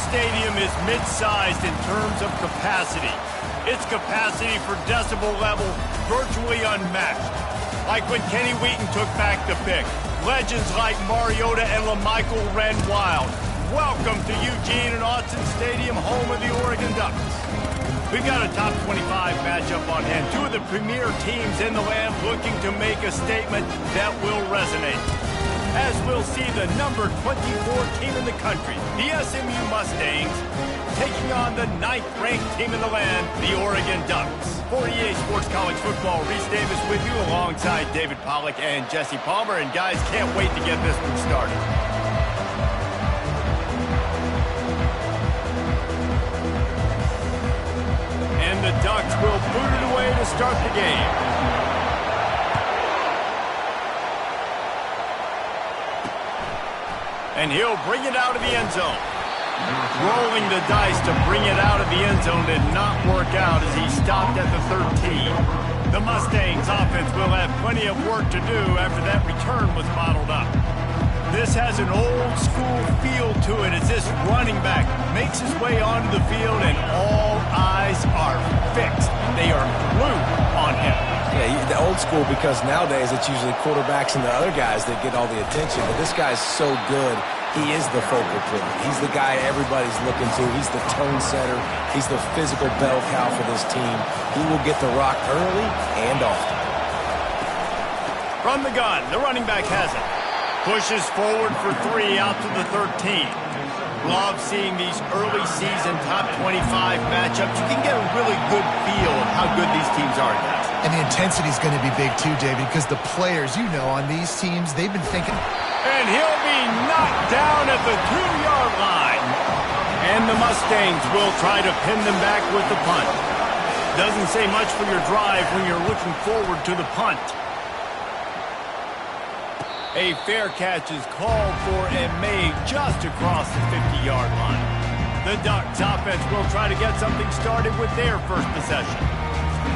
stadium is mid-sized in terms of capacity. Its capacity for decibel level virtually unmatched. Like when Kenny Wheaton took back the pick. Legends like Mariota and LaMichael ran wild. Welcome to Eugene and Autzen Stadium, home of the Oregon Ducks. We've got a top 25 matchup on hand. Two of the premier teams in the land looking to make a statement that will resonate. As we'll see the number 24 team in the country, the SMU Mustangs, taking on the 9th-ranked team in the land, the Oregon Ducks. For EA Sports College Football, Reese Davis with you alongside David Pollack and Jesse Palmer. And guys, can't wait to get this one started. And the Ducks will boot it away to start the game. And he'll bring it out of the end zone. Rolling the dice to bring it out of the end zone did not work out as he stopped at the 13. The Mustangs offense will have plenty of work to do after that return was bottled up. This has an old-school feel to it as this running back makes his way onto the field and all eyes are fixed. They are glued on him. Yeah, the old school because nowadays it's usually quarterbacks and the other guys that get all the attention. But this guy's so good, he is the focal point. He's the guy everybody's looking to. He's the tone setter. He's the physical bell cow for this team. He will get the rock early and often. From the gun, the running back has it. Pushes forward for 3 out to the 13. Love seeing these early season top 25 matchups. You can get a really good feel of how good these teams are, guys. And the intensity is going to be big too, David, because the players, you know, on these teams, they've been thinking. And he'll be knocked down at the 2-yard line. And the Mustangs will try to pin them back with the punt. Doesn't say much for your drive when you're looking forward to the punt. A fair catch is called for and made just across the 50-yard line. The Ducks offense will try to get something started with their first possession.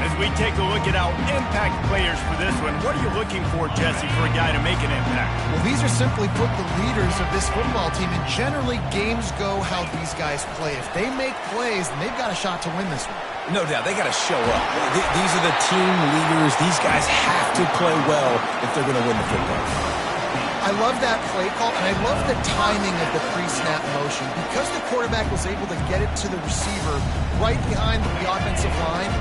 As we take a look at our impact players for this one, what are you looking for, Jesse, for a guy to make an impact? Well, these are simply put the leaders of this football team, and generally games go how these guys play. If they make plays, then they've got a shot to win this one. No doubt, they got to show up. These are the team leaders. These guys have to play well if they're going to win the football. I love that play call, and I love the timing of the pre-snap motion. Because the quarterback was able to get it to the receiver right behind the offensive line,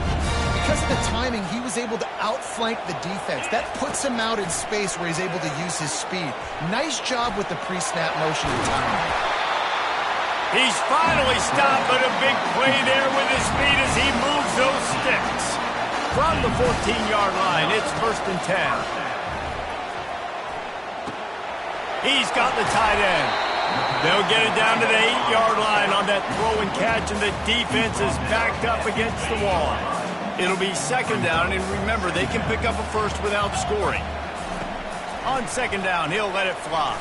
because of the timing, he was able to outflank the defense. That puts him out in space where he's able to use his speed. Nice job with the pre-snap motion and timing. He's finally stopped, but a big play there with his speed as he moves those sticks. From the 14-yard line, it's 1st and 10. He's got the tight end. They'll get it down to the 8-yard line on that throw and catch, and the defense is backed up against the wall. It'll be 2nd down, and remember, they can pick up a first without scoring. On 2nd down, he'll let it fly.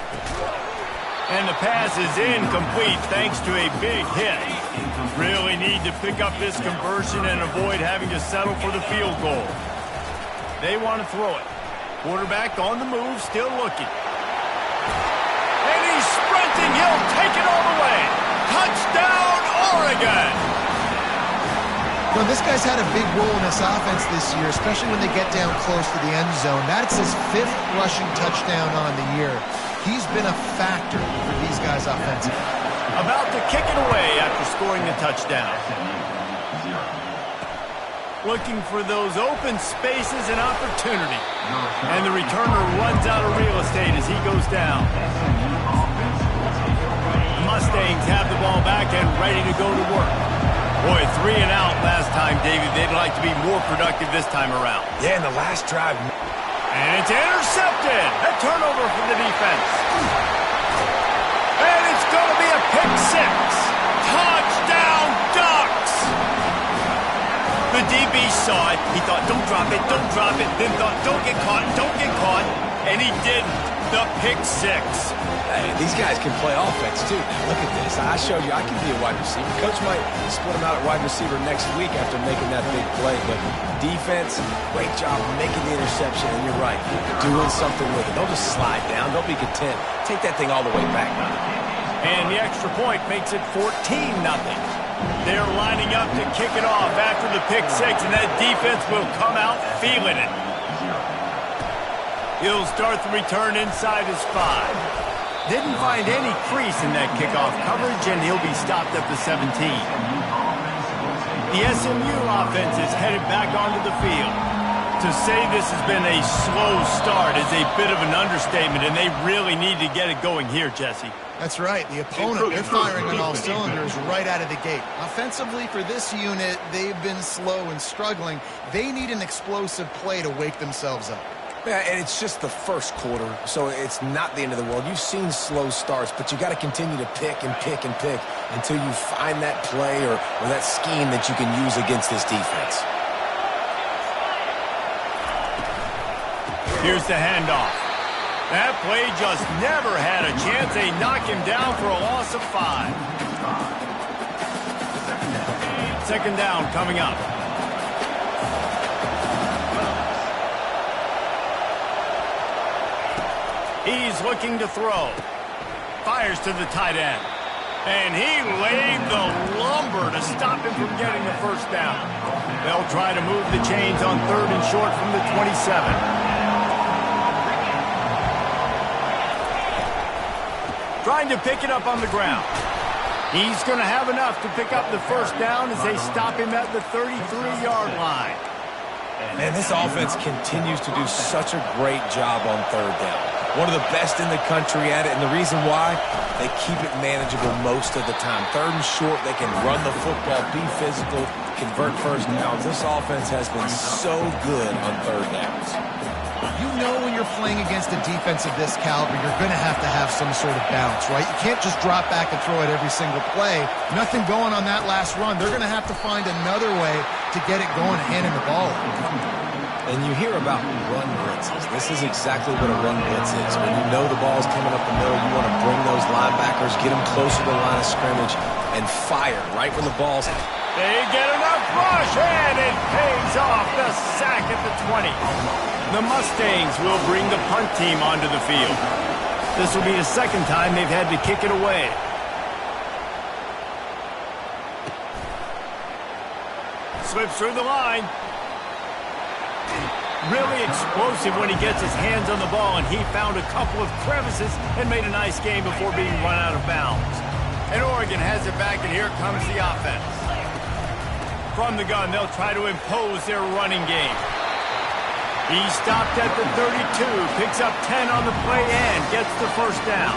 And the pass is incomplete thanks to a big hit. Really need to pick up this conversion and avoid having to settle for the field goal. They want to throw it. Quarterback on the move, still looking. And he's sprinting. He'll take it all the way. Touchdown, Oregon! Well, this guy's had a big role in this offense this year, especially when they get down close to the end zone. That's his 5th rushing touchdown on the year. He's been a factor for these guys offensively. About to kick it away after scoring the touchdown. Looking for those open spaces and opportunity. And the returner runs out of real estate as he goes down. The Mustangs have the ball back and ready to go to work. Boy, 3 and out last time, David. They'd like to be more productive this time around. Yeah, in the last drive. And it's intercepted. A turnover for the defense. And it's going to be a pick 6. Touchdown, Ducks! The DB saw it. He thought, don't drop it, don't drop it. Then thought, don't get caught, don't get caught. And he didn't. The pick 6. Hey, these guys can play offense, too. Now, look at this. I showed you I can be a wide receiver. Coach might split him out at wide receiver next week after making that big play. But defense, great job making the interception. And you're right, doing something with it. Don't just slide down. Don't be content. Take that thing all the way back. And the extra point makes it 14-0. They're lining up to kick it off after the pick six, and that defense will come out feeling it. He'll start the return inside his 5. Didn't find any crease in that kickoff coverage, and he'll be stopped at the 17. The SMU offense is headed back onto the field. To say this has been a slow start is a bit of an understatement, and they really need to get it going here, Jesse. That's right. The opponent, they're firing on all cylinders right out of the gate. Offensively, for this unit, they've been slow and struggling. They need an explosive play to wake themselves up. Yeah, and it's just the first quarter, so it's not the end of the world. You've seen slow starts, but you got to continue to pick and pick and pick until you find that play or that scheme that you can use against this defense. Here's the handoff. That play just never had a chance. They knock him down for a loss of 5. Second down coming up. He's looking to throw. Fires to the tight end. And he laid the lumber to stop him from getting the first down. They'll try to move the chains on 3rd and short from the 27. Trying to pick it up on the ground. He's going to have enough to pick up the first down as they stop him at the 33-yard line. Man, this offense continues to do such a great job on 3rd down. One of the best in the country at it, and the reason why, they keep it manageable most of the time. 3rd and short, they can run the football, be physical, convert first downs. This offense has been so good on 3rd downs. You know when you're playing against a defense of this caliber, you're going to have some sort of bounce, right? You can't just drop back and throw it every single play. Nothing going on that last run. They're going to have to find another way to get it going and handing the ball. And you hear about run blitzes. This is exactly what a run blitz is. When you know the ball's coming up the middle, you want to bring those linebackers, get them closer to the line of scrimmage, and fire right when the ball's... They get enough rush, and it pays off. The sack at the 20. The Mustangs will bring the punt team onto the field. This will be the second time they've had to kick it away. Slips through the line. Really explosive when he gets his hands on the ball, and he found a couple of crevices and made a nice game before being run out of bounds. And Oregon has it back, and here comes the offense. From the gun, they'll try to impose their running game. He stopped at the 32, picks up 10 on the play, and gets the first down.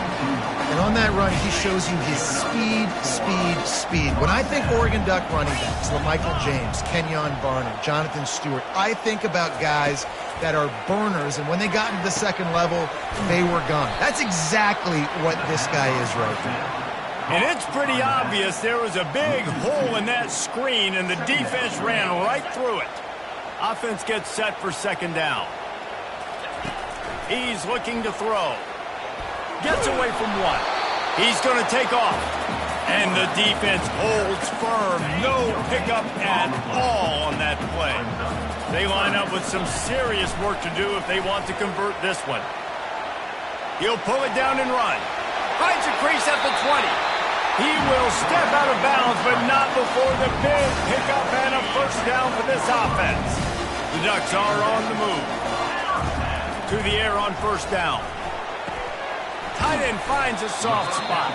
And on that run, he shows you his speed, speed, speed. When I think Oregon Duck running backs, LaMichael James, Kenyon Barner, Jonathan Stewart, I think about guys that are burners, and when they got into the second level, they were gone. That's exactly what this guy is right now. And it's pretty obvious there was a big hole in that screen, and the defense ran right through it. Offense gets set for second down. He's looking to throw. Gets away from one. He's going to take off. And the defense holds firm. No pickup at all on that play. They line up with some serious work to do if they want to convert this one. He'll pull it down and run. Finds a crease at the 20. He will step out of bounds, but not before the big pickup and a first down for this offense. The Ducks are on the move. To the air on first down. Tight end finds a soft spot.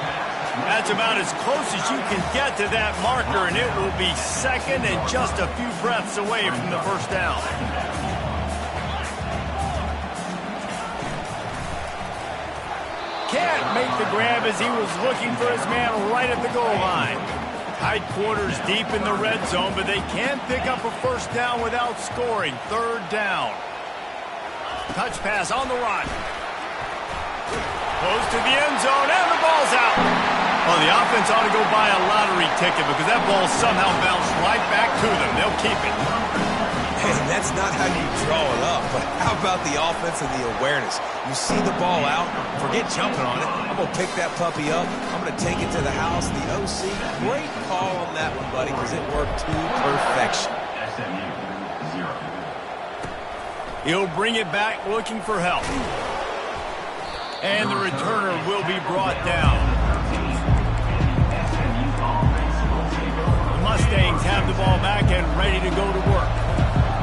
That's about as close as you can get to that marker, and it will be second and just a few breaths away from the first down. Can't make the grab as he was looking for his man right at the goal line. Tight quarters deep in the red zone, but they can't pick up a first down without scoring. Third down. Touch pass on the run. Close to the end zone, and the ball's out. Well, the offense ought to go buy a lottery ticket because that ball somehow bounced right back to them. They'll keep it. And that's not how you draw it up, but how about the offense and the awareness? You see the ball out, forget jumping on it. I'm going to pick that puppy up. I'm going to take it to the house. The OC, great call on that one, buddy, because it worked to perfection. He'll bring it back looking for help. And the returner will be brought down. ready to go to work.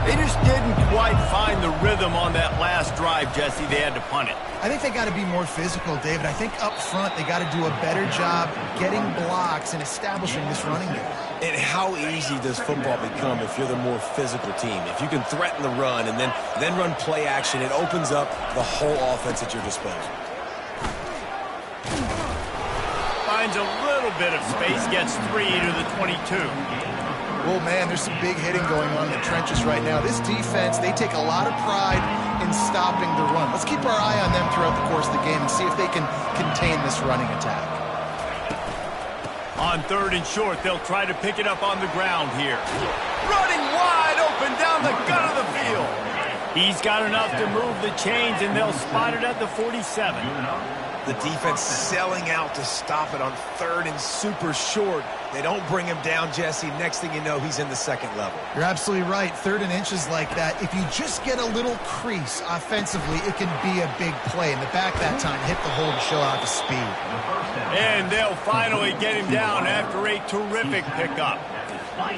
They just didn't quite find the rhythm on that last drive, Jesse. They had to punt it. I think they got to be more physical, David. I think up front they got to do a better job getting blocks and establishing this running game. And how easy does football become if you're the more physical team? If you can threaten the run and then run play action, it opens up the whole offense at your disposal. Finds a little bit of space, gets 3 to the 22. Well, man, there's some big hitting going on in the trenches right now. This defense, they take a lot of pride in stopping the run. Let's keep our eye on them throughout the course of the game and see if they can contain this running attack. On 3rd and short, they'll try to pick it up on the ground here. Running wide open down the gut of the field. He's got enough to move the chains, and they'll spot it at the 47. The defense selling out to stop it on 3rd and super short. They don't bring him down, Jesse. Next thing you know, he's in the 2nd level. You're absolutely right. 3rd and inches like that, if you just get a little crease offensively, it can be a big play. In the back that time, hit the hole to show out the speed. And they'll finally get him down after a terrific pickup.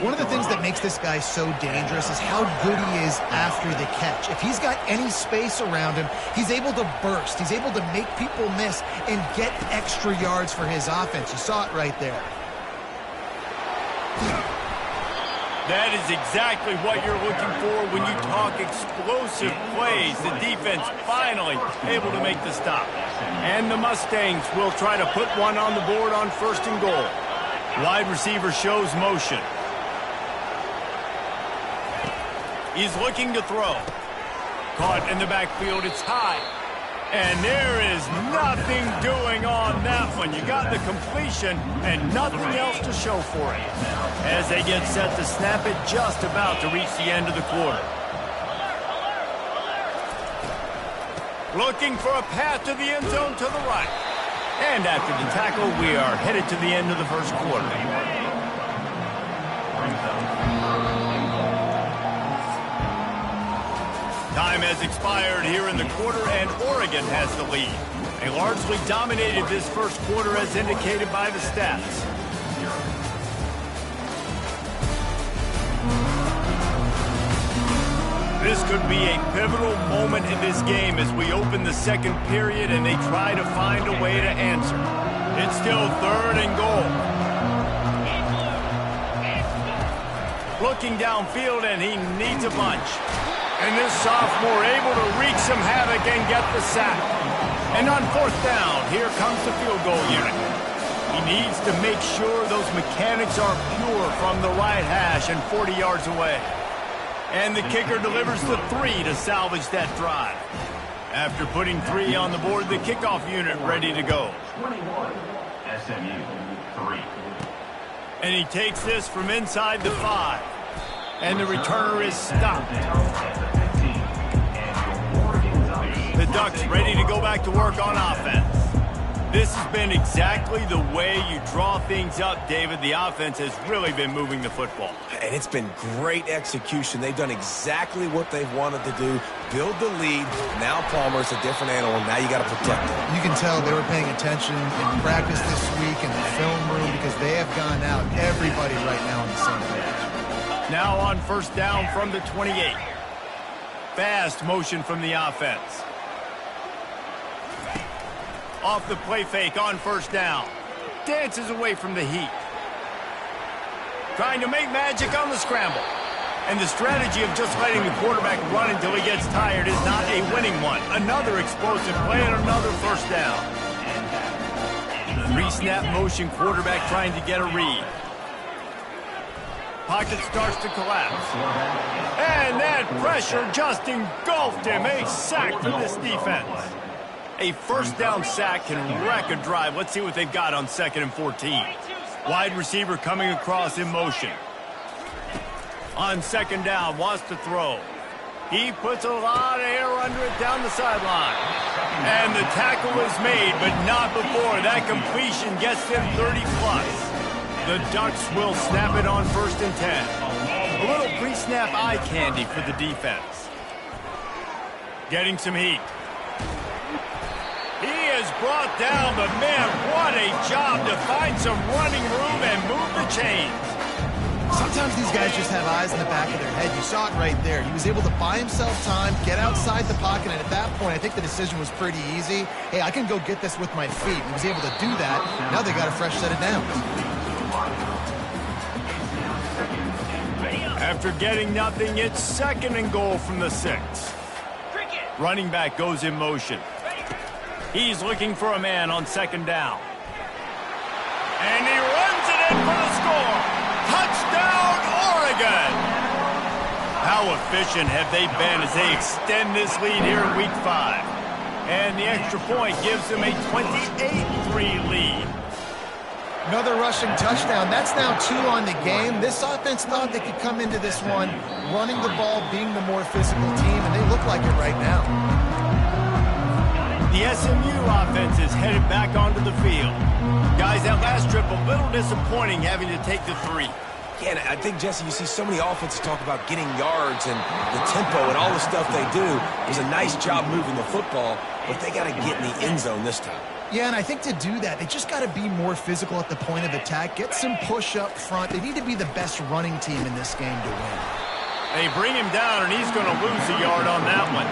One of the things that makes this guy so dangerous is how good he is after the catch. If he's got any space around him, he's able to burst. He's able to make people miss and get extra yards for his offense. You saw it right there. That is exactly what you're looking for when you talk explosive plays. The defense finally able to make the stop. And the Mustangs will try to put one on the board on 1st and goal. Wide receiver shows motion. He's looking to throw. Caught in the backfield, it's high. And there is nothing doing on that one. You got the completion and nothing else to show for it. As they get set to snap it, just about to reach the end of the quarter. Looking for a path to the end zone to the right. And after the tackle, we are headed to the end of the 1st quarter. Time has expired here in the quarter, and Oregon has the lead. They largely dominated this 1st quarter as indicated by the stats. This could be a pivotal moment in this game as we open the 2nd period and they try to find a way to answer. It's still 3rd and goal. Looking downfield, and he needs a bunch. And this sophomore able to wreak some havoc and get the sack. And on 4th down, here comes the field goal unit. He needs to make sure those mechanics are pure from the right hash and 40 yards away. And the kicker delivers the 3 to salvage that drive. After putting 3 on the board, the kickoff unit ready to go. 21, SMU, 3. And he takes this from inside the 5. And the returner is stopped. The Ducks ready to go back to work on offense. This has been exactly the way you draw things up, David. The offense has really been moving the football. And it's been great execution. They've done exactly what they've wanted to do. Build the lead. Now Palmer's a different animal. Now you got to protect him. You can tell they were paying attention in practice this week in the film room because they have gone out, everybody right now on the same page. Now on 1st down from the 28. Fast motion from the offense. Off the play fake on 1st down. Dances away from the heat. Trying to make magic on the scramble. And the strategy of just letting the quarterback run until he gets tired is not a winning one. Another explosive play and another 1st down. Pre-snap motion, quarterback trying to get a read. Pocket starts to collapse. And that pressure just engulfed him. A sack for this defense. A 1st down sack can wreck a drive. Let's see what they've got on 2nd and 14. Wide receiver coming across in motion. On 2nd down, wants to throw. He puts a lot of air under it down the sideline. And the tackle is made, but not before. That completion gets them 30-plus. The Ducks will snap it on 1st and 10. A little pre-snap eye candy for the defense. Getting some heat. He is brought down, but man, what a job to find some running room and move the chains. Sometimes these guys just have eyes in the back of their head. You saw it right there. He was able to buy himself time, get outside the pocket, and at that point, I think the decision was pretty easy. Hey, I can go get this with my feet. He was able to do that. Now they got a fresh set of downs. After getting nothing, it's 2nd and goal from the 6. Running back goes in motion. He's looking for a man on 2nd down. And he runs it in for the score. Touchdown, Oregon! How efficient have they been as they extend this lead here in Week 5? And the extra point gives them a 28-3 lead. Another rushing touchdown. That's now 2 on the game. This offense thought they could come into this one running the ball, being the more physical team, and they look like it right now. The SMU offense is headed back onto the field. Guys, that last trip, a little disappointing having to take the 3. Yeah, and I think, Jesse, you see so many offenses talk about getting yards and the tempo and all the stuff they do. It was a nice job moving the football, but they got to get in the end zone this time. Yeah, and I think to do that, they just got to be more physical at the point of attack, get some push up front. They need to be the best running team in this game to win. They bring him down, and he's going to lose a yard on that one.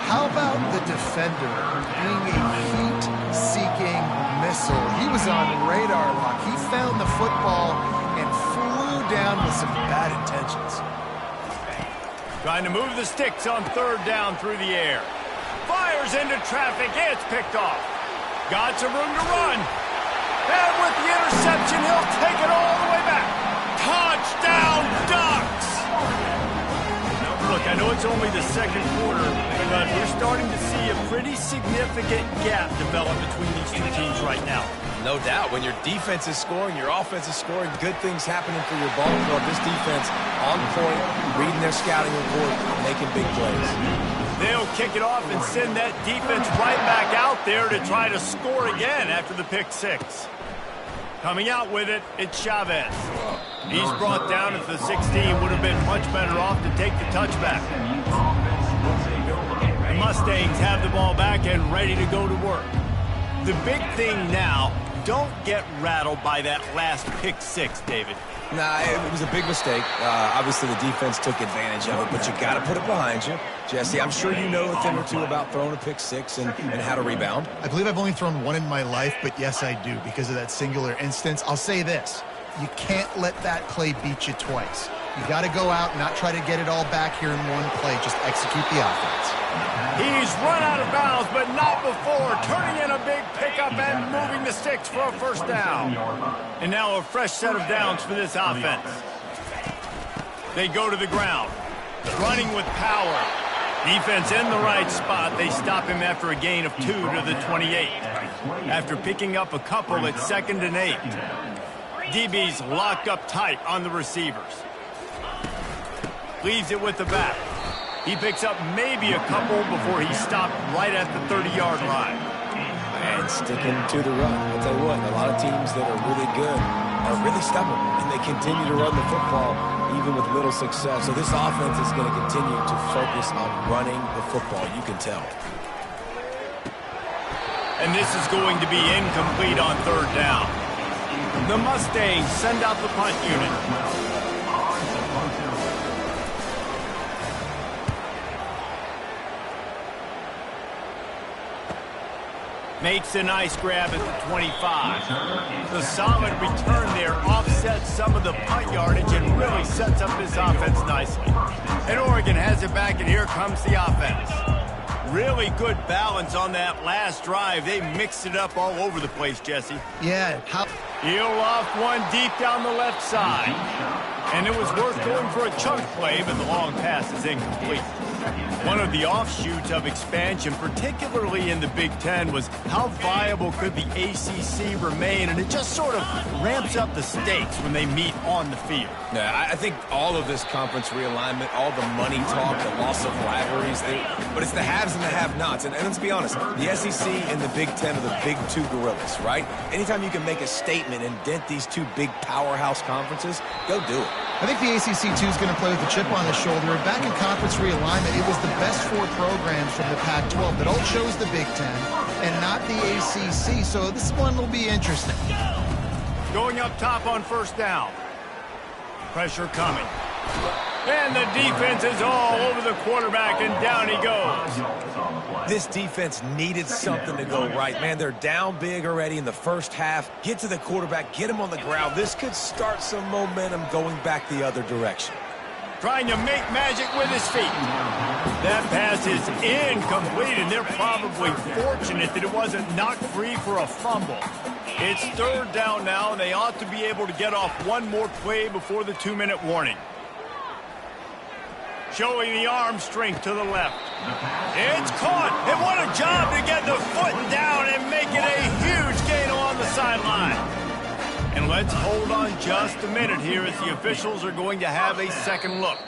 How about the defender being a heat-seeking missile? He was on radar lock. He found the football and flew down with some bad intentions. Trying to move the sticks on 3rd down through the air. Fires into traffic, and it's picked off. Got some room to run. And with the interception, he'll take it all the way back. Touchdown, Ducks! Look, I know it's only the 2nd quarter, but we're starting to see a pretty significant gap develop between these 2 teams right now. No doubt. When your defense is scoring, your offense is scoring, good things happening for your ball club. This defense on point, reading their scouting report, making big plays. They'll kick it off and send that defense right back out there to try to score again after the pick 6. Coming out with it, it's Chavez. He's brought down at the 16. Would have been much better off to take the touchback. The Mustangs have the ball back and ready to go to work. The big thing now, don't get rattled by that last pick 6, David. Nah, it was a big mistake. Obviously, the defense took advantage of it, but you got to put it behind you. Jesse, I'm sure you know a thing or two about throwing a pick 6 and how to rebound. I believe I've only thrown 1 in my life, but yes, I do because of that singular instance. I'll say this. You can't let that play beat you twice. You got to go out and not try to get it all back here in one play. Just execute the offense. He's run out of bounds, but not before. Turning in a big pickup and moving the sticks for a 1st down. And now a fresh set of downs for this offense. They go to the ground. Running with power. Defense in the right spot. They stop him after a gain of 2 to the 28. After picking up a couple at 2nd and 8. DB's locked up tight on the receivers. Leaves it with the back. He picks up maybe a couple before he stopped right at the 30-yard line. And sticking to the run. I'll tell you what, a lot of teams that are really good are really stubborn, and they continue to run the football even with little success. So this offense is going to continue to focus on running the football. You can tell. And this is going to be incomplete on 3rd down. The Mustangs send out the punt unit. Makes a nice grab at the 25. The solid return there offsets some of the punt yardage and really sets up this offense nicely. And Oregon has it back, and here comes the offense. Really good balance on that last drive. They mixed it up all over the place, Jesse. Yeah. Heel off one deep down the left side. And it was worth going for a chunk play, but the long pass is incomplete. One of the offshoots of expansion, particularly in the Big Ten, was how viable could the ACC remain, and it just sort of ramps up the stakes when they meet on the field. Yeah, I think all of this conference realignment, all the money talk, the loss of rivalries, but it's the haves and the have-nots. And let's be honest, the SEC and the Big Ten are the big 2 gorillas, right? Anytime you can make a statement and dent these 2 big powerhouse conferences, go do it. I think the ACC, too, is going to play with a chip on his shoulder. Back in conference realignment, it was the best 4 programs from the Pac-12 that all chose the Big Ten and not the ACC, so this one will be interesting. Going up top on 1st down. pressure coming. And the defense is all over the quarterback, and down he goes. This defense needed something to go right. Man, they're down big already in the first half. Get to the quarterback, get him on the ground. This could start some momentum going back the other direction. Trying to make magic with his feet. That pass is incomplete, and they're probably fortunate that it wasn't knocked free for a fumble. It's third down now, and they ought to be able to get off one more play before the 2-minute warning. Showing the arm strength to the left. It's caught, and what a job to get the foot down and make it a huge gain along the sideline. And let's hold on just a minute here as the officials are going to have a second look.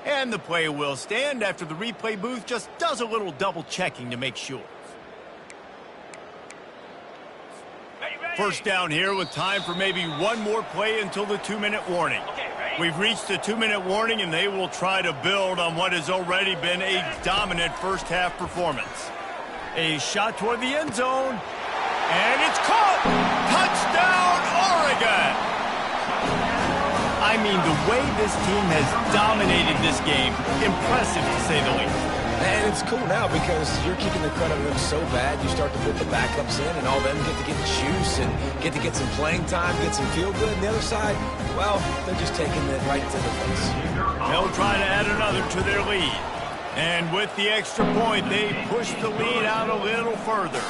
And the play will stand after the replay booth just does a little double checking to make sure. First down here with time for maybe one more play until the 2-minute warning. We've reached the 2-minute warning, and they will try to build on what has already been a dominant first-half performance. A shot toward the end zone, and it's caught! Touchdown, Oregon! I mean, the way this team has dominated this game, impressive to say the least. And it's cool now because you're kicking the crud out of them so bad, you start to put the backups in, and all them get to get juice and get to get some playing time, get some feel good. And the other side, well, they're just taking it right to the face. They'll try to add another to their lead. And with the extra point, they push the lead out a little further.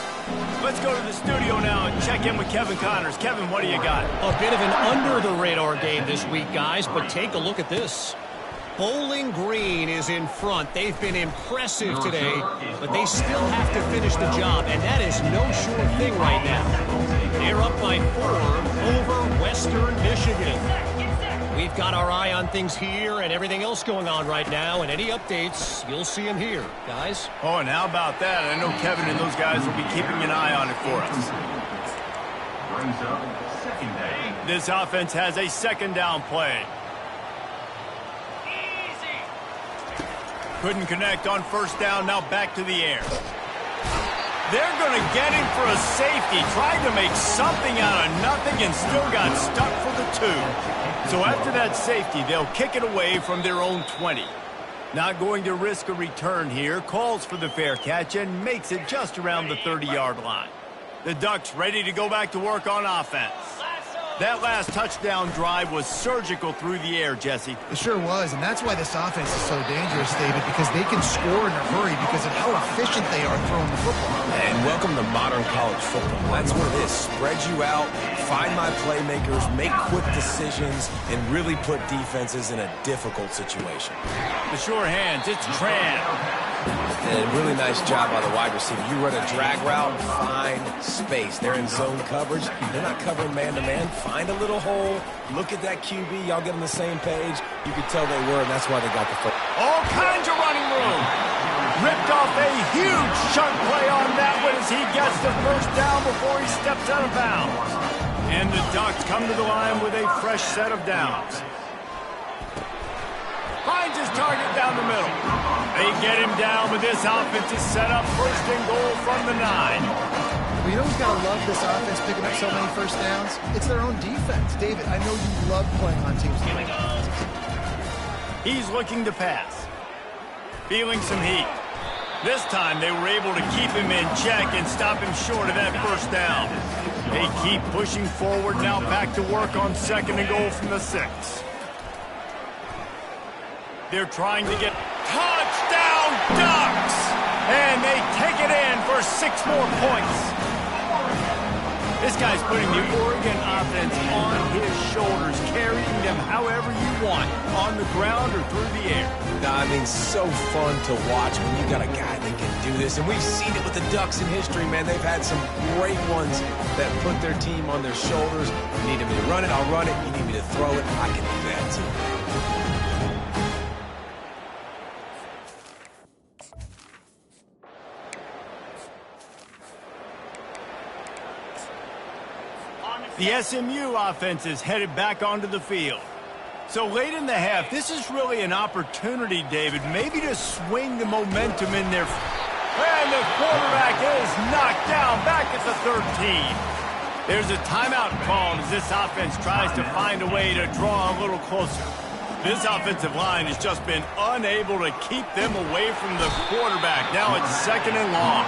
Let's go to the studio now and check in with Kevin Connors. Kevin, what do you got? A bit of an under-the-radar game this week, guys, but take a look at this. Bowling Green is in front. They've been impressive today, but they still have to finish the job, and that is no sure thing right now. They're up by 4 over Western Michigan. We've got our eye on things here and everything else going on right now, and any updates, you'll see them here, guys. Oh, and how about that? I know Kevin and those guys will be keeping an eye on it for us. Brings up second down. This offense has a second down play. Couldn't connect on first down, now back to the air. They're going to get him for a safety, tried to make something out of nothing and still got stuck for the 2. So after that safety, they'll kick it away from their own 20. Not going to risk a return here, calls for the fair catch and makes it just around the 30-yard line. The Ducks ready to go back to work on offense. That last touchdown drive was surgical through the air, Jesse. It sure was, and that's why this offense is so dangerous, David, because they can score in a hurry because of how efficient they are throwing the football. And welcome to modern college football. That's what it is. Spread you out, find my playmakers, make quick decisions, and really put defenses in a difficult situation. The sure hands, it's Tran. And a really nice job by the wide receiver. You run a drag route, find space. They're in zone coverage. They're not covering man-to-man. Find a little hole. Look at that QB. Y'all get on the same page. You could tell they were, and that's why they got the foot. All kinds of running room. Ripped off a huge chunk play on that one as he gets the first down before he steps out of bounds. And the Ducks come to the line with a fresh set of downs. Finds his target down the middle. They get him down, but this offense is set up first and goal from the 9. Well, you know who's got to love this offense picking up so many first downs? It's their own defense. David, I know you love playing on teams. He's looking to pass. Feeling some heat. This time they were able to keep him in check and stop him short of that first down. They keep pushing forward now, back to work on second and goal from the 6. They're trying to get touchdown Ducks! And they take it in for 6 more points. This guy's putting the Oregon offense on his shoulders, carrying them however you want, on the ground or through the air. I mean, so fun to watch when you got a guy that can do this. And we've seen it with the Ducks in history, man. They've had some great ones that put their team on their shoulders. You need me to run it, I'll run it. You need me to throw it, I can do that too. The SMU offense is headed back onto the field. So late in the half, this is really an opportunity, David, maybe to swing the momentum in their... And the quarterback is knocked down back at the 13. There's a timeout called as this offense tries to find a way to draw a little closer. This offensive line has just been unable to keep them away from the quarterback. Now it's 2nd and long.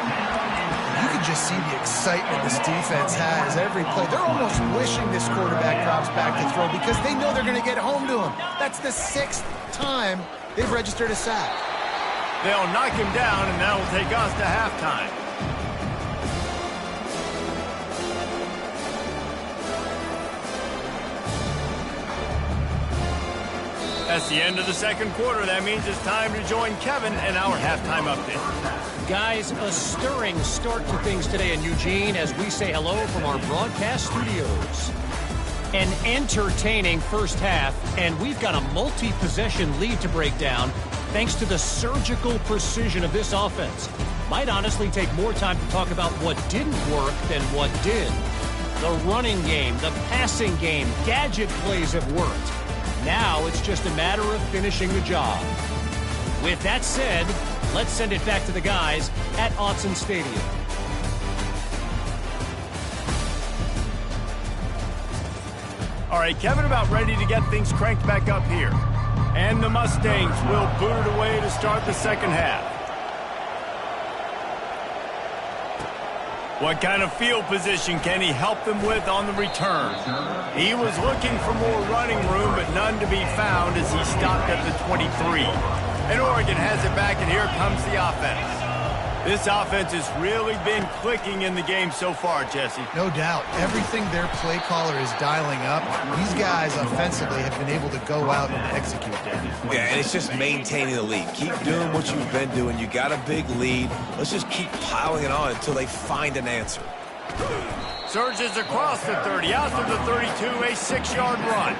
You can just see the excitement this defense has every play. They're almost wishing this quarterback drops back to throw because they know they're going to get home to him. That's the 6th time they've registered a sack. They'll knock him down, and that'll take us to halftime. That's the end of the 2nd quarter. That means it's time to join Kevin and our halftime update. Guys, a stirring start to things today in Eugene as we say hello from our broadcast studios. An entertaining first half, and we've got a multi-possession lead to break down thanks to the surgical precision of this offense. Might honestly take more time to talk about what didn't work than what did. The running game, the passing game, gadget plays have worked. Now it's just a matter of finishing the job. With that said, let's send it back to the guys at Autzen Stadium. All right, Kevin, about ready to get things cranked back up here. And the Mustangs will boot it away to start the 2nd half. What kind of field position can he help them with on the return? He was looking for more running room, but none to be found as he stopped at the 23. And Oregon has it back, and here comes the offense. This offense has really been clicking in the game so far, Jesse. No doubt. Everything their play caller is dialing up, these guys offensively have been able to go out and execute that. Yeah, and it's just maintaining the lead. Keep doing what you've been doing. You got a big lead. Let's just keep piling it on until they find an answer. Surges across the 30, out to the 32, a 6-yard run.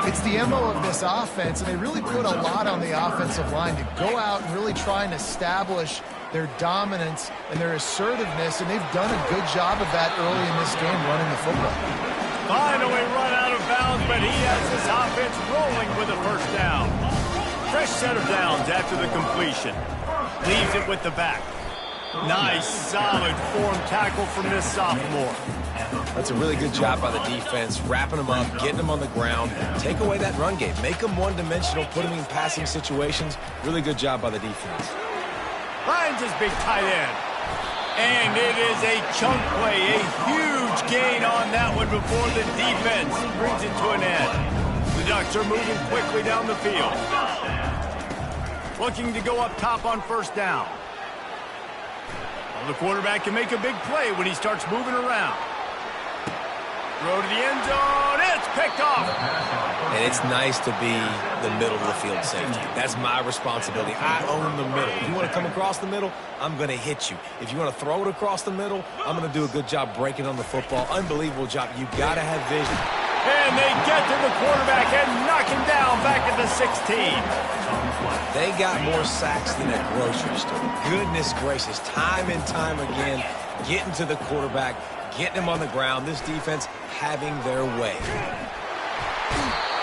It's the MO of this offense, and they really put a lot on the offensive line to go out and really try and establish their dominance and their assertiveness, and they've done a good job of that early in this game running the football. Finally run out of bounds, but he has this offense rolling with a 1st down. Fresh set of downs after the completion. Leaves it with the back. Nice, solid form tackle from this sophomore. That's a really good job by the defense, wrapping them up, getting them on the ground. Take away that run game. Make them one-dimensional, put them in passing situations. Really good job by the defense. Finds his big tight end. And it is a chunk play, a huge gain on that one before the defense brings it to an end. The Ducks are moving quickly down the field. Looking to go up top on 1st down. Well, the quarterback can make a big play when he starts moving around. Throw to the end zone. It's picked off. And it's nice to be the middle of the field safety. That's my responsibility. I own the middle. If you want to come across the middle, I'm going to hit you. If you want to throw it across the middle, I'm going to do a good job breaking on the football. Unbelievable job. You got to have vision. And they get to the quarterback and knock him down back at the 16. They got more sacks than a grocery store. Goodness gracious. Time and time again, getting to the quarterback, getting him on the ground. This defense having their way.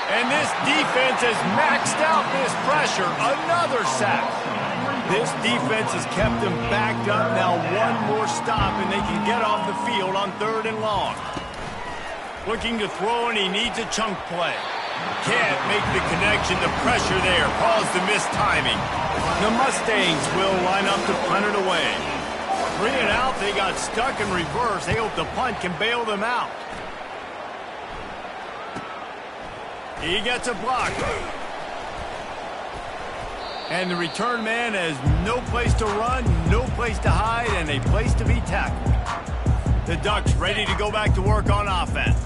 And this defense has maxed out this pressure. Another sack. This defense has kept them backed up. Now one more stop and they can get off the field on 3rd and long. Looking to throw, and he needs a chunk play. Can't make the connection. The pressure there caused the missed timing. The Mustangs will line up to punt it away. 3 and out. They got stuck in reverse. They hope the punt can bail them out. He gets a block. And the return man has no place to run, no place to hide, and a place to be tackled. The Ducks ready to go back to work on offense.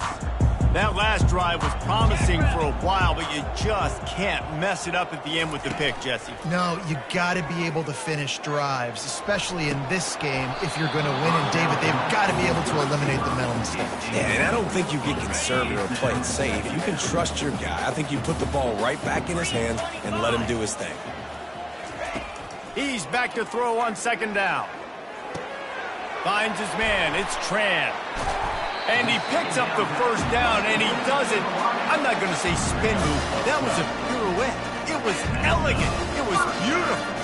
That last drive was promising for a while, but you just can't mess it up at the end with the pick, Jesse. No, you got to be able to finish drives, especially in this game if you're going to win. And, David, they've got to be able to eliminate the mental mistakes. Yeah, and I don't think you get conservative or play it safe. You can trust your guy. I think you put the ball right back in his hands and let him do his thing. He's back to throw on 2nd down. Finds his man. It's Tran. And he picks up the 1st down, and he doesn't, I'm not going to say spin move. That was a pirouette. It was elegant. It was beautiful.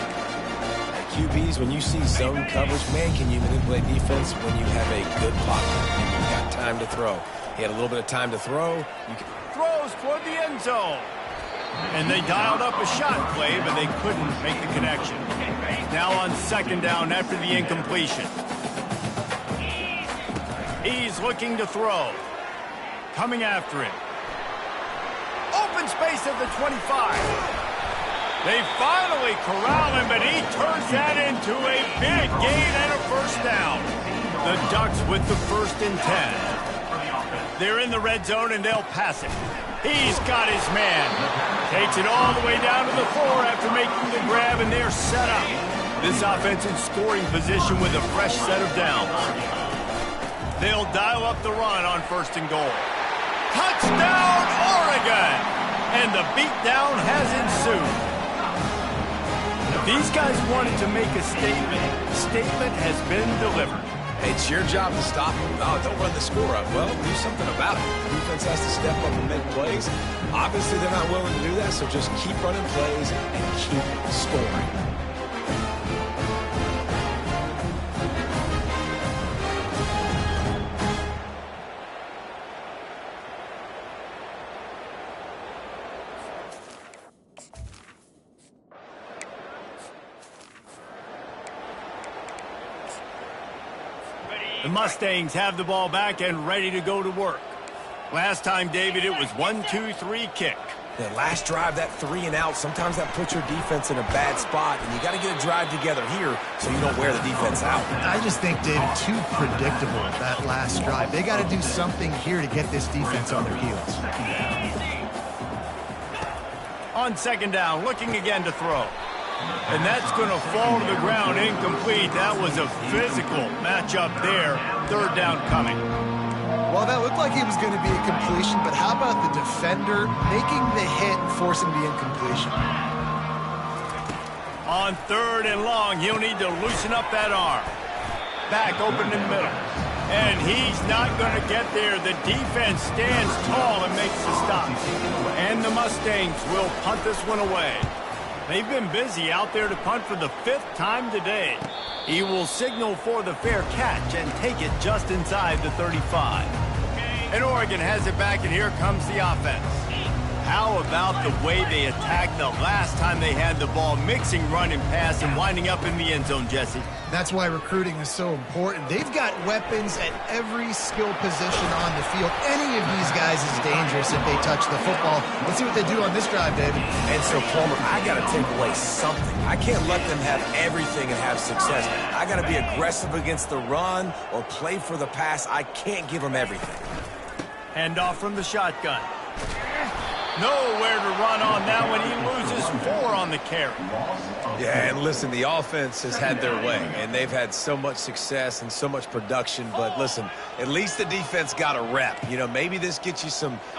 QBs, when you see zone coverage, man, can you manipulate defense when you have a good pocket and you've got time to throw. He had a little bit of time to throw. Throws toward the end zone. And they dialed up a shot play, but they couldn't make the connection. Now on second down after the incompletion. He's looking to throw. Coming after him. Open space at the 25. They finally corral him, but he turns that into a big gain and a first down. The Ducks with the 1st and 10. They're in the red zone, and they'll pass it. He's got his man. Takes it all the way down to the 4 after making the grab, and they're set up. This offense in scoring position with a fresh set of downs. They'll dial up the run on 1st and goal. Touchdown, Oregon! And the beatdown has ensued. These guys wanted to make a statement. The statement has been delivered. Hey, it's your job to stop them. Oh, don't run the score up. Well, do something about it. Defense has to step up and make plays. Obviously, they're not willing to do that, so just keep running plays and keep scoring. The Mustangs have the ball back and ready to go to work. Last time, David, it was 1-2-3 kick. That last drive, that 3 and out, sometimes that puts your defense in a bad spot, and you got to get a drive together here so you don't wear the defense out. I just think, David, too predictable that last drive. They got to do something here to get this defense on their heels. On second down, looking again to throw. And that's going to fall to the ground incomplete. That was a physical matchup there. 3rd down coming. Well, that looked like it was going to be a completion, but how about the defender making the hit and forcing the incompletion? On 3rd and long, he'll need to loosen up that arm. Back open in the middle. And he's not going to get there. The defense stands tall and makes the stop. And the Mustangs will punt this one away. They've been busy out there to punt for the 5th time today. He will signal for the fair catch and take it just inside the 35. And Oregon has it back, and here comes the offense. How about the way they attacked the last time they had the ball, mixing run and pass and winding up in the end zone, Jesse? That's why recruiting is so important. They've got weapons at every skill position on the field. Any of these guys is dangerous if they touch the football. Let's see what they do on this drive, David. And so, Palmer, I got to take away something. I can't let them have everything and have success. I got to be aggressive against the run or play for the pass. I can't give them everything. Handoff from the shotgun. Nowhere to run on that one. He loses 4 on the carry. Yeah, and listen, the offense has had their way, and they've had so much success and so much production. But listen, at least the defense got a rep. You know, maybe this gets you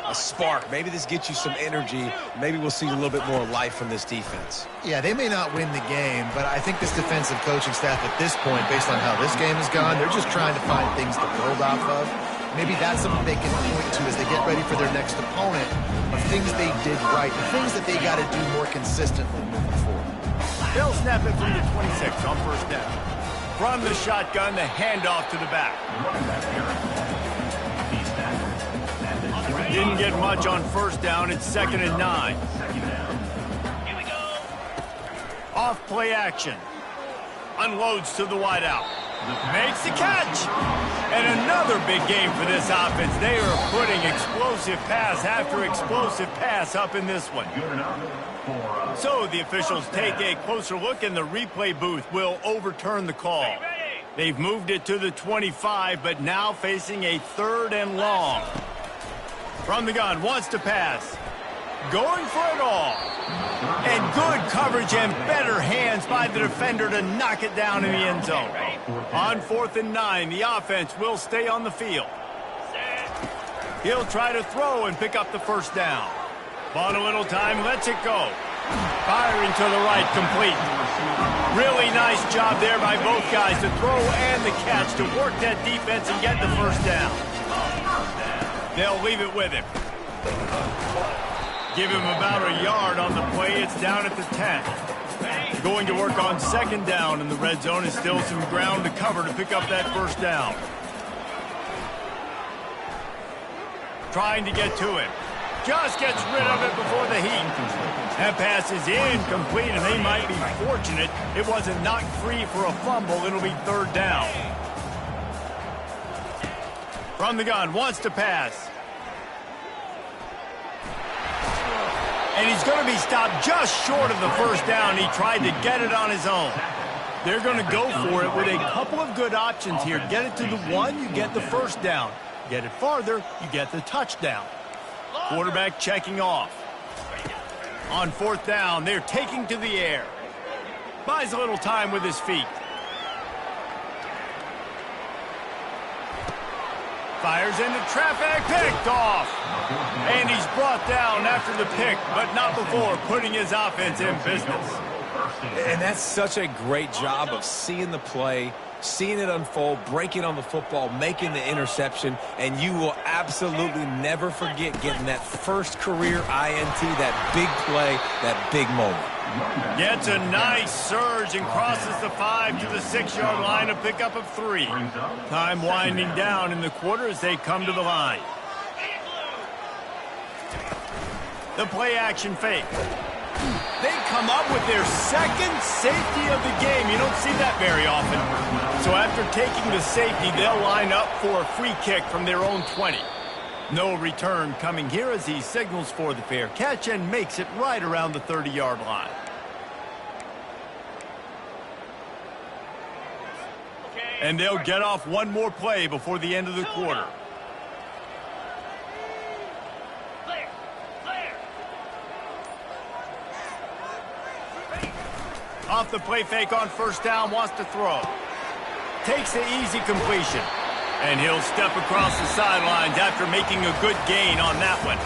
a spark. Maybe this gets you some energy. Maybe we'll see a little bit more life from this defense. Yeah, they may not win the game, but I think this defensive coaching staff at this point, based on how this game has gone, they're just trying to find things to build off of. Maybe that's something they can point to as they get ready for their next opponent, of things they did right, the things that they got to do more consistently moving forward. They'll snap it from the 26 on 1st down. From the shotgun, the handoff to the back. Didn't get much on 1st down. It's 2nd and 9. Here we go. Off play action. Unloads to the wideout. Makes the catch. And another big game for this offense. They are putting explosive pass after explosive pass up in this one. So the officials take a closer look, and the replay booth will overturn the call. They've moved it to the 25, but now facing a 3rd and long. From the gun, wants to pass. Going for it all. And good coverage and better hands by the defender to knock it down in the end zone. On 4th and 9, the offense will stay on the field. He'll try to throw and pick up the 1st down. Bought a little time, lets it go. Firing to the right, complete. Really nice job there by both guys to throw and the catch to work that defense and get the 1st down. They'll leave it with him. Give him about a yard on the play. It's down at the 10. Going to work on second down, and the red zone is still some ground to cover to pick up that first down. Trying to get to him. Just gets rid of it before the heat. That pass is incomplete, and they might be fortunate it wasn't knocked free for a fumble. It'll be third down. From the gun, wants to pass. And he's going to be stopped just short of the first down. He tried to get it on his own. They're going to go for it with a couple of good options here. Get it to the one, you get the first down. Get it farther, you get the touchdown. Quarterback checking off. On fourth down, they're taking to the air. Buys a little time with his feet. Fires into traffic, picked off. And he's brought down after the pick, but not before putting his offense in business. And that's such a great job of seeing the play, seeing it unfold, breaking on the football, making the interception, and you will absolutely never forget getting that first career INT, that big play, that big moment. Gets a nice surge and crosses the 5 to the 6-yard line, a pickup of 3. Time winding down in the quarter as they come to the line. The play action fake. They come up with their second safety of the game. You don't see that very often. So after taking the safety, they'll line up for a free kick from their own 20. No return coming here as he signals for the fair catch and makes it right around the 30-yard line. And they'll get off one more play before the end of the quarter. Off the play fake on first down, wants to throw. Takes the easy completion. And he'll step across the sidelines after making a good gain on that one.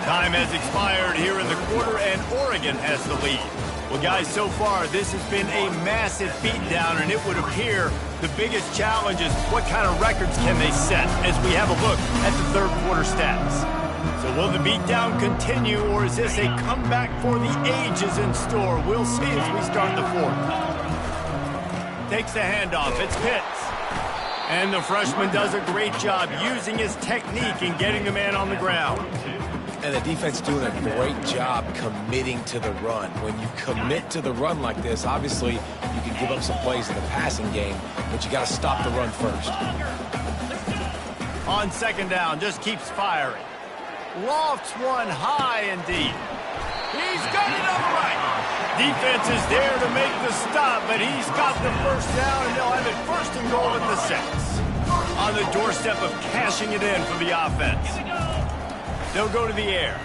Time has expired here in the quarter, and Oregon has the lead. Well, guys, so far, this has been a massive beatdown, and it would appear the biggest challenge is what kind of records can they set as we have a look at the third quarter stats. So will the beatdown continue, or is this a comeback for the ages in store? We'll see as we start the fourth. Takes the handoff. It's Pitts. And the freshman does a great job using his technique and getting the man on the ground. And the defense doing a great job committing to the run. When you commit to the run like this, obviously you can give up some plays in the passing game, but you got to stop the run first. On second down, just keeps firing. Lofts one high and deep. He's got it on the right. Defense is there to make the stop, but he's got the first down, and they'll have it first and goal at the 6. On the doorstep of cashing it in for the offense. They'll go to the air.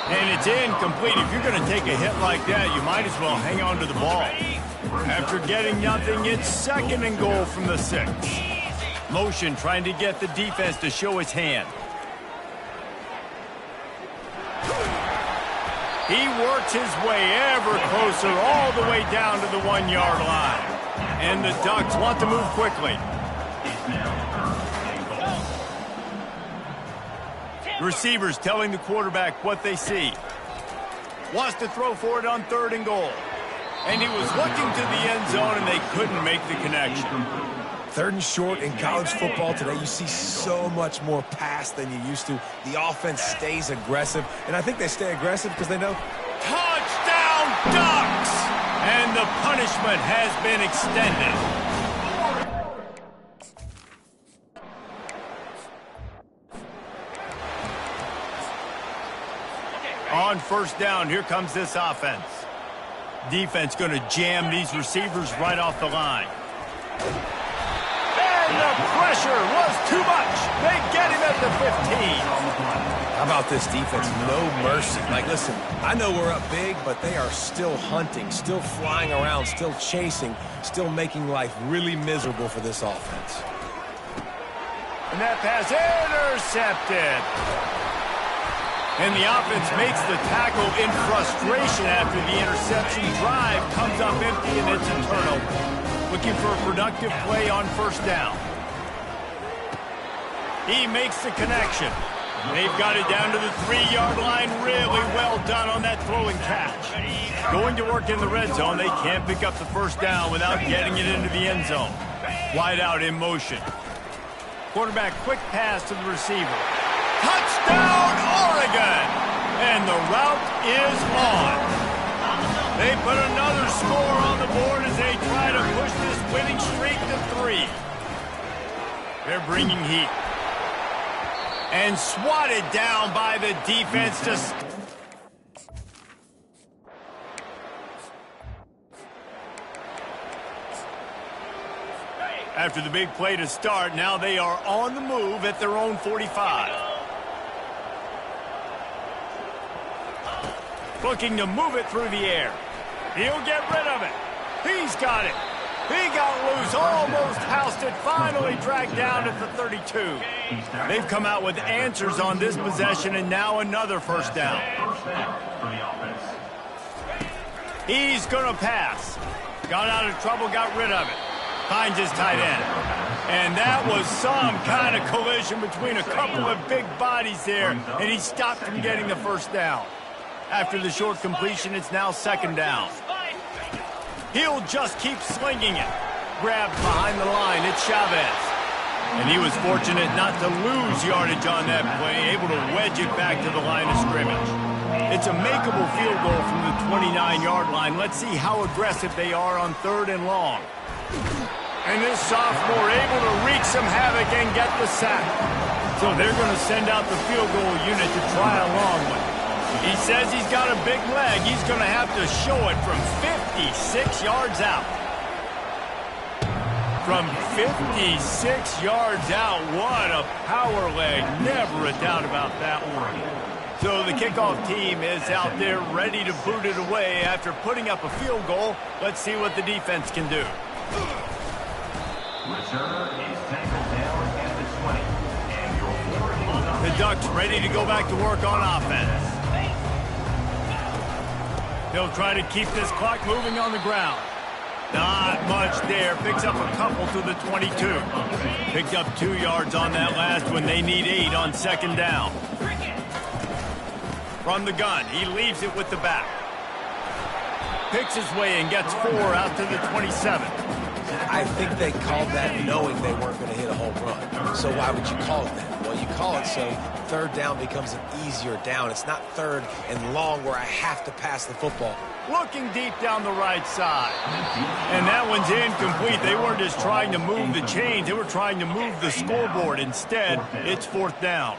And it's incomplete. If you're going to take a hit like that, you might as well hang on to the ball. After getting nothing, it's second and goal from the 6. Motion trying to get the defense to show his hand. He works his way ever closer all the way down to the 1-yard line. And the Ducks want to move quickly. Receivers telling the quarterback what they see. Wants to throw for it on third and goal. And he was looking to the end zone, and they couldn't make the connection. Third and short in college football today, you see so much more pass than you used to. The offense stays aggressive, and I think they stay aggressive because they know. Touchdown, Ducks! And the punishment has been extended. On first down, here comes this offense. Defense going to jam these receivers right off the line. And the pressure was too much. They get him at the 15. How about this defense? No mercy. Like, listen, I know we're up big, but they are still hunting, still flying around, still chasing, still making life really miserable for this offense. And that pass intercepted. And the offense makes the tackle in frustration after the interception. Drive comes up empty, and it's a turnover. Looking for a productive play on first down. He makes the connection. They've got it down to the 3-yard line. Really well done on that throwing catch. Going to work in the red zone. They can't pick up the first down without getting it into the end zone. Wide out in motion. Quarterback quick pass to the receiver. Touchdown, Oregon! And the route is on. They put another score on the board as they try to push this winning streak to 3. They're bringing heat. And swatted down by the defense to... After the big play to start, now they are on the move at their own 45. Looking to move it through the air. He'll get rid of it. He's got it. He got loose, almost housed it, finally dragged down at the 32. They've come out with answers on this possession, and now another first down. He's going to pass. Got out of trouble, got rid of it. Finds his tight end. And that was some kind of collision between a couple of big bodies there, and he stopped from getting the first down. After the short completion, it's now second down. He'll just keep slinging it. Grabbed behind the line, it's Chavez. And he was fortunate not to lose yardage on that play, able to wedge it back to the line of scrimmage. It's a makeable field goal from the 29-yard line. Let's see how aggressive they are on 3rd and long. And this sophomore able to wreak some havoc and get the sack. So they're going to send out the field goal unit to try along with. He says he's got a big leg. He's going to have to show it from 56 yards out. From 56 yards out, what a power leg. Never a doubt about that one. So the kickoff team is out there ready to boot it away after putting up a field goal. Let's see what the defense can do. Returner is tackled down at the 20. And your The Ducks ready to go back to work on offense. They'll try to keep this clock moving on the ground. Not much there. Picks up a couple to the 22. Picked up 2 yards on that last one. They need 8 on second down. From the gun, he leaves it with the back. Picks his way and gets 4 out to the 27. I think they called that knowing they weren't going to hit a home run. So why would you call it that? Well, you call it so 3rd down becomes an easier down. It's not 3rd and long where I have to pass the football. Looking deep down the right side. And that one's incomplete. They weren't just trying to move the chains. They were trying to move the scoreboard. Instead, it's 4th down.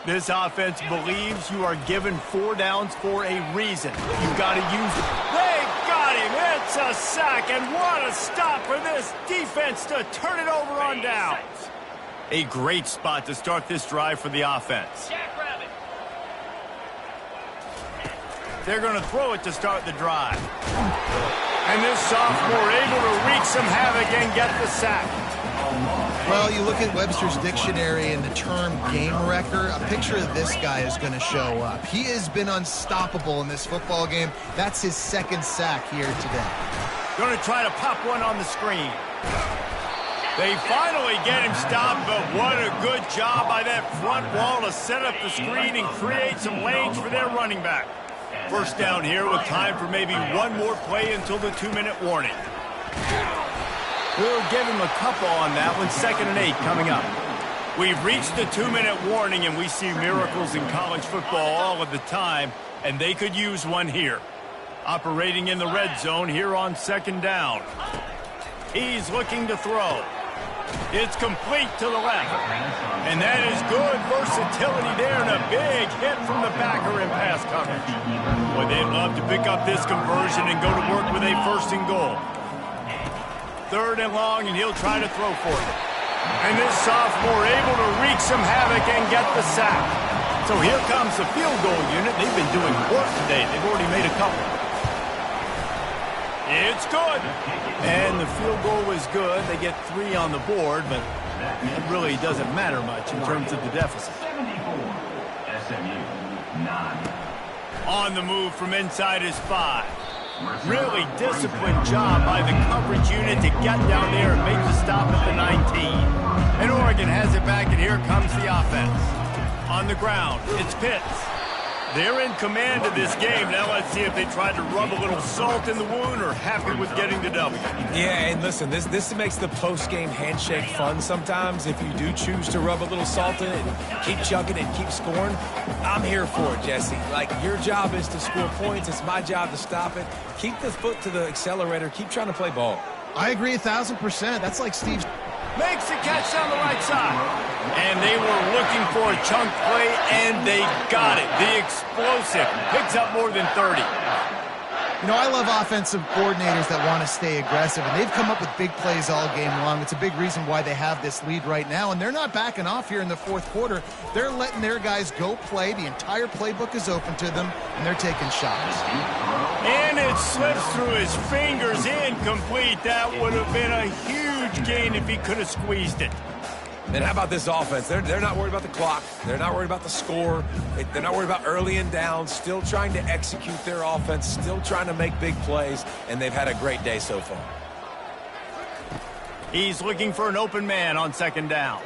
This offense believes you are given 4 downs for a reason. You've got to use it. They got him. It's a sack. And what a stop for this defense to turn it over on downs. A great spot to start this drive for the offense. They're going to throw it to start the drive. And this sophomore able to wreak some havoc and get the sack. Well, you look at Webster's dictionary and the term game wrecker, a picture of this guy is going to show up. He has been unstoppable in this football game. That's his 2nd sack here today. Going to try to pop one on the screen. They finally get him stopped, but what a good job by that front wall to set up the screen and create some lanes for their running back. First down here with time for maybe one more play until the 2-minute warning. We'll give him a couple on that one. 2nd and 8 coming up. We've reached the 2-minute warning, and we see miracles in college football all of the time, and they could use one here. Operating in the red zone here on 2nd down. He's looking to throw. It's complete to the left. And that is good versatility there and a big hit from the backer in pass coverage. Boy, they'd love to pick up this conversion and go to work with a 1st and goal. 3rd and long, and he'll try to throw for it. And this sophomore able to wreak some havoc and get the sack. So here comes the field goal unit. They've been doing work today. They've already made a couple. It's good. And the field goal was good. They get 3 on the board, but it really doesn't matter much in terms of the deficit. 74. SMU 9. On the move from inside his 5. Really disciplined job by the coverage unit to get down there and make the stop at the 19. And Oregon has it back, and here comes the offense. On the ground, it's Pitts. They're in command of this game. Now let's see if they try to rub a little salt in the wound or happy with getting the W. Yeah, and listen, this makes the post-game handshake fun sometimes. If you do choose to rub a little salt in it and keep chugging and keep scoring, I'm here for it, Jesse. Like, your job is to score points. It's my job to stop it. Keep the foot to the accelerator. Keep trying to play ball. I agree 1,000%. That's like Steve's. Makes the catch down the right side. And they were looking for a chunk play, and they got it. The explosive picks up more than 30. You know, I love offensive coordinators that want to stay aggressive, and they've come up with big plays all game long. It's a big reason why they have this lead right now, and they're not backing off here in the fourth quarter. They're letting their guys go play. The entire playbook is open to them, and they're taking shots. And it slips through his fingers, incomplete. That would have been a huge gain if he could have squeezed it. And how about this offense? They're not worried about the clock. They're not worried about the score. They're not worried about early and down. Still trying to execute their offense. Still trying to make big plays. And they've had a great day so far. He's looking for an open man on second down.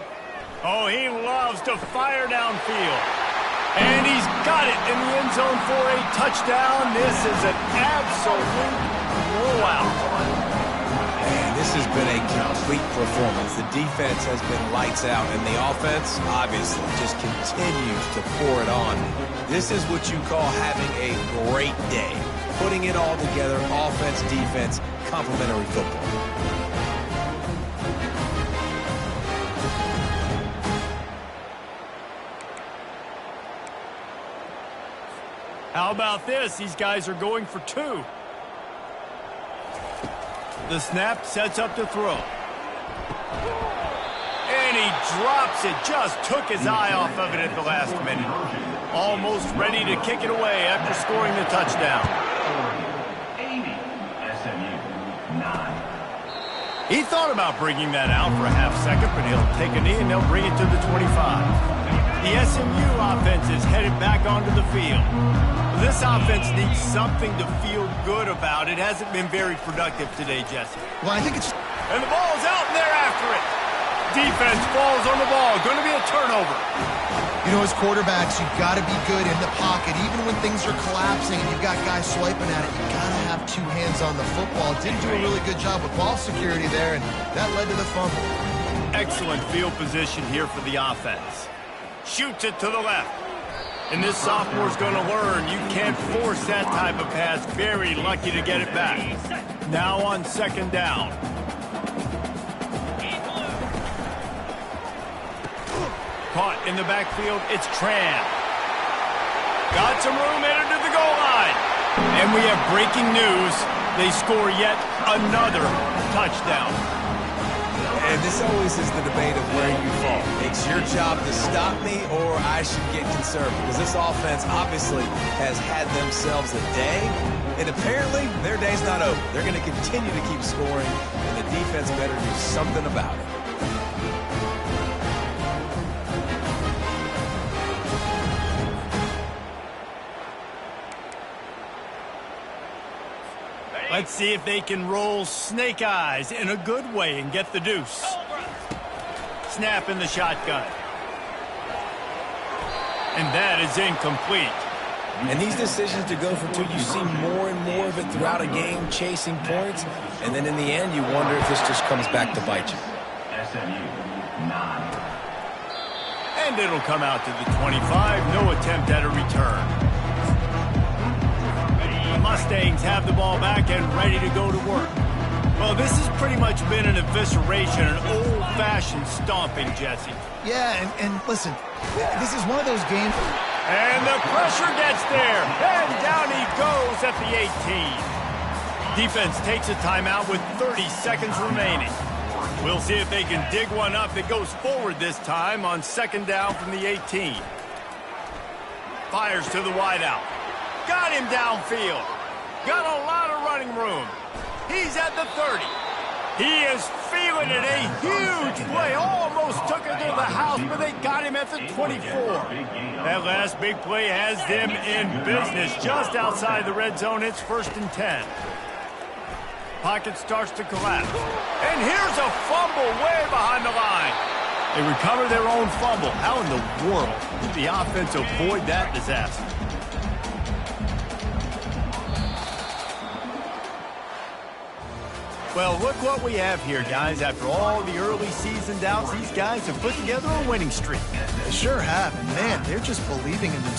Oh, he loves to fire downfield. And he's got it in the end zone for a touchdown. This is an absolute blowout. This has been a complete performance. The defense has been lights out, and the offense, obviously, just continues to pour it on. This is what you call having a great day. Putting it all together, offense, defense, complementary football. How about this? These guys are going for two. The snap sets up the throw. And he drops it. Just took his eye off of it at the last minute. Almost ready to kick it away after scoring the touchdown. 80, SMU, 9. He thought about bringing that out for a half second, but he'll take a knee and they'll bring it to the 25. The SMU offense is headed back onto the field. This offense needs something to feel good about. It hasn't been very productive today, Jesse. Well, I think it's... And the ball's out, and they're after it. Defense falls on the ball. Going to be a turnover. You know, as quarterbacks, you've got to be good in the pocket. Even when things are collapsing and you've got guys swiping at it, you've got to have two hands on the football. Didn't do a really good job with ball security there, and that led to the fumble. Excellent field position here for the offense. Shoots it to the left. And this sophomore's going to learn you can't force that type of pass. Very lucky to get it back. Now on second down. Caught in the backfield, it's Tran. Got some room, headed to the goal line. And we have breaking news. They score yet another touchdown. And this always is the debate of where you fall. It's your job to stop me or I should get conservative. Because this offense obviously has had themselves a day. And apparently their day's not over. They're going to continue to keep scoring. And the defense better do something about it. Let's see if they can roll snake eyes in a good way and get the deuce. Snap in the shotgun. And that is incomplete. And these decisions to go for two, you see more and more of it throughout a game, chasing points. And then in the end, you wonder if this just comes back to bite you. SMU, 9. And it'll come out to the 25. No attempt at a return. Mustangs have the ball back and ready to go to work. Well, this has pretty much been an evisceration, an old-fashioned stomping, Jesse. Yeah, and listen, this is one of those games. And the pressure gets there. And down he goes at the 18. Defense takes a timeout with 30 seconds remaining. We'll see if they can dig one up that goes forward this time on second down from the 18. Fires to the wideout. Got him downfield. Got a lot of running room. He's at the 30. He is feeling it. A huge play. Almost took it to the house, but they got him at the 24. That last big play has them in business. Just outside the red zone, it's 1st and 10. Pocket starts to collapse. And here's a fumble way behind the line. They recover their own fumble. How in the world did the offense avoid that disaster? Well, look what we have here, guys. After all the early season doubts, these guys have put together a winning streak. They sure have. And, man, they're just believing in themselves.